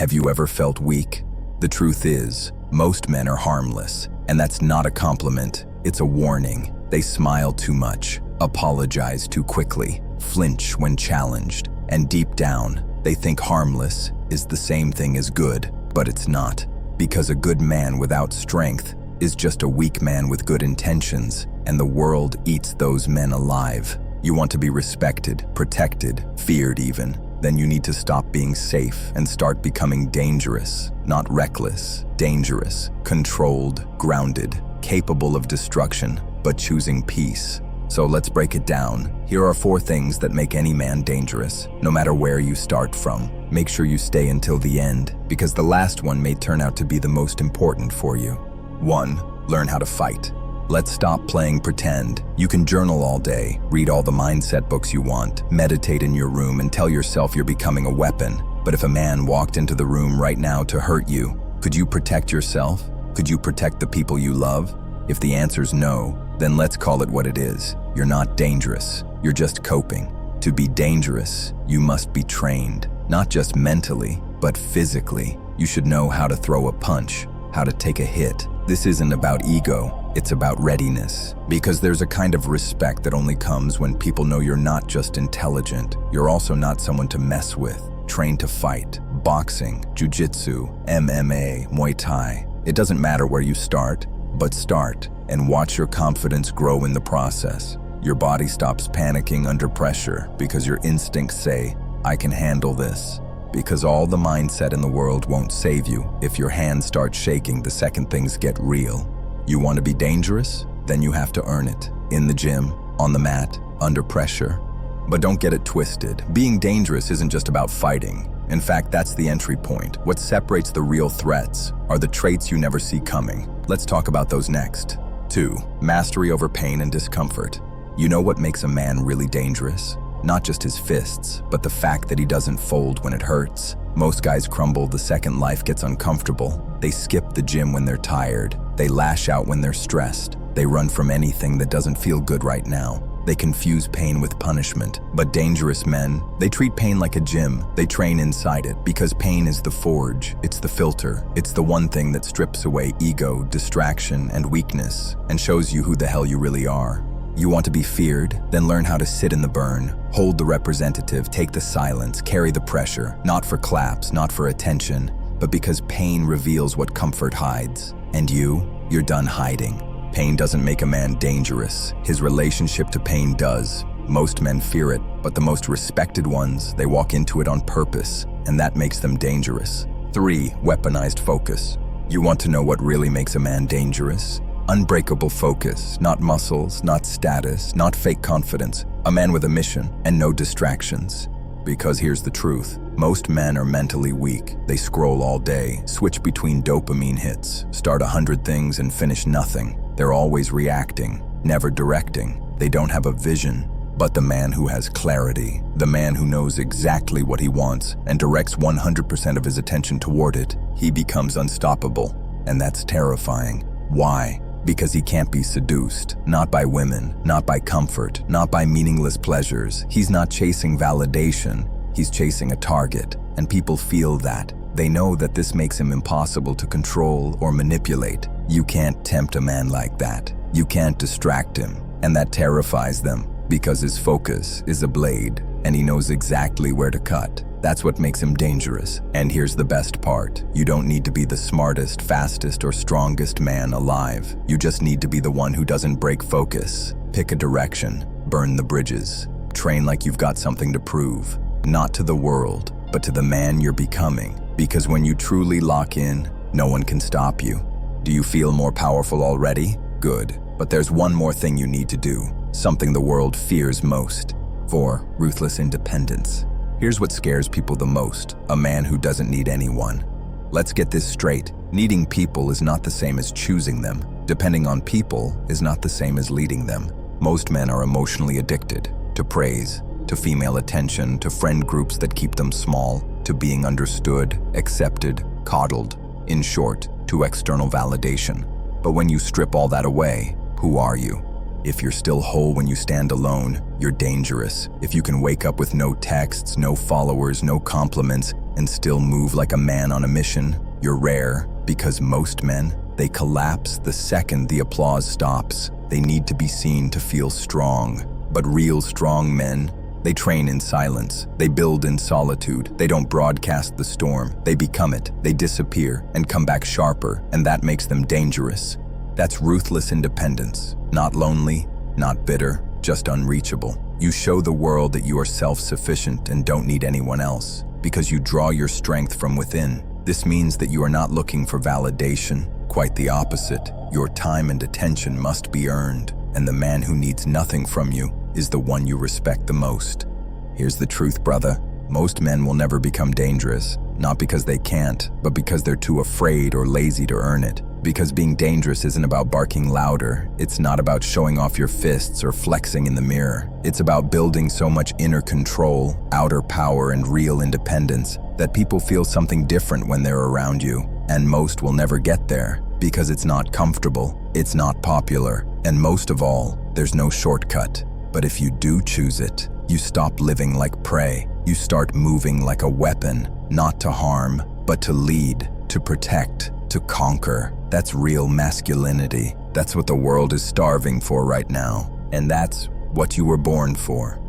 Have you ever felt weak? The truth is, most men are harmless, and that's not a compliment, it's a warning. They smile too much, apologize too quickly, flinch when challenged, and deep down, they think harmless is the same thing as good, but it's not. Because a good man without strength is just a weak man with good intentions, and the world eats those men alive. You want to be respected, protected, feared even, then you need to stop being safe and start becoming dangerous. Not reckless, dangerous, controlled, grounded, capable of destruction, but choosing peace. So let's break it down. Here are 4 things that make any man dangerous, no matter where you start from. Make sure you stay until the end, because the last one may turn out to be the most important for you. 1. Learn how to fight. Let's stop playing pretend. You can journal all day, read all the mindset books you want, meditate in your room and tell yourself you're becoming a weapon. But if a man walked into the room right now to hurt you, could you protect yourself? Could you protect the people you love? If the answer's no, then let's call it what it is. You're not dangerous, you're just coping. To be dangerous, you must be trained, not just mentally, but physically. You should know how to throw a punch, how to take a hit. This isn't about ego, it's about readiness. Because there's a kind of respect that only comes when people know you're not just intelligent, you're also not someone to mess with. Trained to fight, boxing, jiu-jitsu, MMA, Muay Thai. It doesn't matter where you start, but start and watch your confidence grow in the process. Your body stops panicking under pressure because your instincts say, I can handle this. Because all the mindset in the world won't save you if your hands start shaking the second things get real. You want to be dangerous? Then you have to earn it. In the gym, on the mat, under pressure. But don't get it twisted. Being dangerous isn't just about fighting. In fact, that's the entry point. What separates the real threats are the traits you never see coming. Let's talk about those next. 2. Mastery over pain and discomfort. You know what makes a man really dangerous? Not just his fists, but the fact that he doesn't fold when it hurts. Most guys crumble the second life gets uncomfortable. They skip the gym when they're tired. They lash out when they're stressed. They run from anything that doesn't feel good right now. They confuse pain with punishment. But dangerous men, they treat pain like a gym. They train inside it because pain is the forge, it's the filter. It's the one thing that strips away ego, distraction, and weakness and shows you who the hell you really are. You want to be feared? Then learn how to sit in the burn. Hold the representative, take the silence, carry the pressure. Not for claps, not for attention, but because pain reveals what comfort hides. And you're done hiding. Pain doesn't make a man dangerous. His relationship to pain does. Most men fear it, but the most respected ones, they walk into it on purpose, and that makes them dangerous. 3. Weaponized focus. You want to know what really makes a man dangerous? Unbreakable focus, not muscles, not status, not fake confidence. A man with a mission and no distractions. Because here's the truth. Most men are mentally weak. They scroll all day, switch between dopamine hits, start 100 things and finish nothing. They're always reacting, never directing. They don't have a vision. But the man who has clarity, the man who knows exactly what he wants and directs 100% of his attention toward it, he becomes unstoppable. And that's terrifying. Why? Because he can't be seduced, not by women, not by comfort, not by meaningless pleasures. He's not chasing validation, he's chasing a target, and people feel that. They know that this makes him impossible to control or manipulate. You can't tempt a man like that. You can't distract him, and that terrifies them because his focus is a blade, and he knows exactly where to cut. That's what makes him dangerous. And here's the best part. You don't need to be the smartest, fastest, or strongest man alive. You just need to be the one who doesn't break focus. Pick a direction, burn the bridges. Train like you've got something to prove. Not to the world, but to the man you're becoming. Because when you truly lock in, no one can stop you. Do you feel more powerful already? Good. But there's one more thing you need to do. Something the world fears most. 4. Ruthless independence. Here's what scares people the most, a man who doesn't need anyone. Let's get this straight. Needing people is not the same as choosing them. Depending on people is not the same as leading them. Most men are emotionally addicted to praise, to female attention, to friend groups that keep them small, to being understood, accepted, coddled. In short, to external validation. But when you strip all that away, who are you? If you're still whole when you stand alone, you're dangerous. If you can wake up with no texts, no followers, no compliments, and still move like a man on a mission. You're rare because most men, they collapse the second the applause stops. They need to be seen to feel strong. But real strong men, they train in silence. They build in solitude. They don't broadcast the storm. They become it. They disappear and come back sharper, and that makes them dangerous. That's ruthless independence. Not lonely, not bitter, just unreachable. You show the world that you are self-sufficient and don't need anyone else, because you draw your strength from within. This means that you are not looking for validation. Quite the opposite. Your time and attention must be earned, and the man who needs nothing from you is the one you respect the most. Here's the truth, brother. Most men will never become dangerous, not because they can't, but because they're too afraid or lazy to earn it. Because being dangerous isn't about barking louder. It's not about showing off your fists or flexing in the mirror. It's about building so much inner control, outer power, and real independence that people feel something different when they're around you. And most will never get there because it's not comfortable, it's not popular, and most of all, there's no shortcut. But if you do choose it, you stop living like prey. You start moving like a weapon, not to harm, but to lead, to protect, to conquer. That's real masculinity. That's what the world is starving for right now. And that's what you were born for.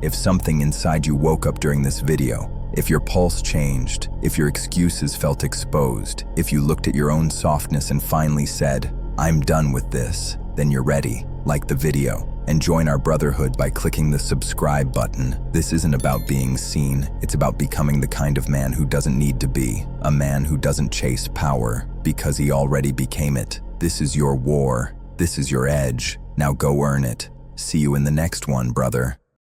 If something inside you woke up during this video, if your pulse changed, if your excuses felt exposed, if you looked at your own softness and finally said, "I'm done with this," then you're ready. Like the video and join our brotherhood by clicking the subscribe button. This isn't about being seen, it's about becoming the kind of man who doesn't need to be, a man who doesn't chase power because he already became it. This is your war, this is your edge, now go earn it. See you in the next one, brother.